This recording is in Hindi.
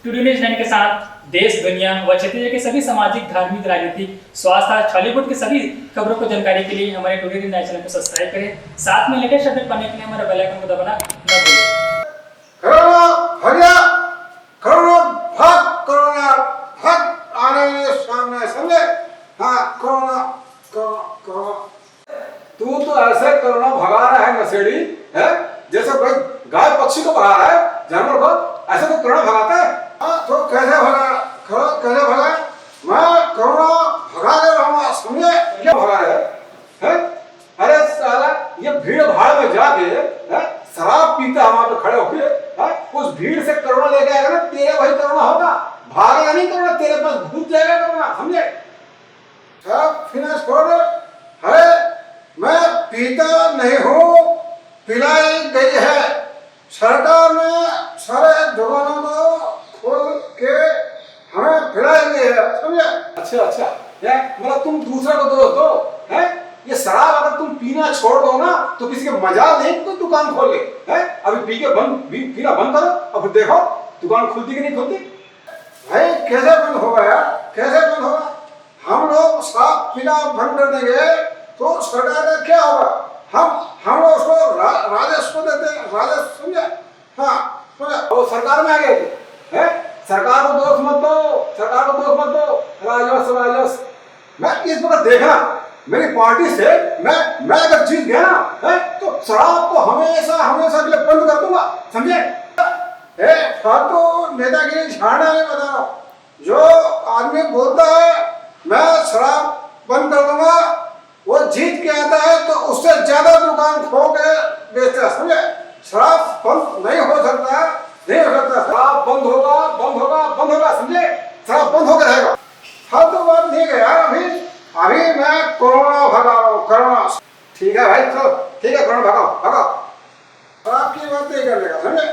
टुडे न्यूज़ 9 के साथ देश, दुनिया व क्षेत्रीय के सभी सामाजिक, धार्मिक, राजनीतिक, स्वास्थ्य, बॉलीवुड की सभी खबरों को जानकारी के लिए हमारे टुडे न्यूज़ 9 चैनल को सब्सक्राइब करें। साथ में लेटेस्ट अपडेट पाने के लिए हमारे बेल आइकन को दबाना न भूलें। कोरोना भैया, कोरोना भाग आने सामने समझे। हाँ, कोरोना कोरोना कोरोना तू तो ऐसे कोरोना भगा रहा है नशेड़ी है, जैसे कोई गाय पक्षी को भगा रहा है, जानवर को। ऐसे तो कोरोना भगाता है। हाँ, तो कैसे भगा? कैसे भगा? मैं कोरोना भगा दे रहा हूँ, समझे। क्या भगा रहा है? अरे साला, ये भीड़ भाड़ में जाके शराब पीता वहां पे खड़े होके, उस भीड़ से कोरोना लेके आएगा ना, तेरे वही कोरोना होगा। भागेगा नहीं कोरोना, तेरे पास घुस जाएगा कोरोना, समझे। सब फिनिश कर दो। अरे मैं पीता नहीं हूँ, पिलाई गई है। सरकार ने सारे दुकानों को खोल के हमें पिलाई गई है, समझे। अच्छा, मतलब तुम दूसरा को दोष दो, है? ये शराब अगर तुम पीना छोड़ दो ना, तो किसी के मजाल नहीं कोई दुकान खोल ले, है? अभी पीना बंद करो और फिर देखो दुकान खुलती कि नहीं खुलती। भाई कैसे बंद होगा यार, कैसे बंद होगा? हम लोग शराब पीना बंद कर देंगे तो सरकार का क्या होगा? हम लोग उसको राजस्व देते हैं, राजस्व, समझे। हाँ समझे। वो सरकार में आ गए थे, है? सरकार को दोष मत दो, सरकार को दोष मत दो। राजस्व मैं इस बार देखना, मेरी पार्टी से मैं अगर जीत गया ना, है, तो शराब को हमेशा के लिए बंद कर दूंगा, समझे। फालतू नेतागिरी झाड़ना नहीं बता रहा। जो आदमी बोलता है मैं शराब बंद कर दूंगा, वो जीत के आता है तो उससे ज्यादा दुकान खो के बेचता है, समझे। शराब बंद नहीं हो सकता, नहीं हो सकता। शराब बंद होगा, समझे। शराब बंद होकर रहेगा। फालतू बात नहीं है यार। अभी मैं कोरोना भगा रहा हूँ, कोरोना। ठीक है भाई, चलो ठीक है, कोरोना भगाओ। शराब की बात नहीं कर लेगा, समझे।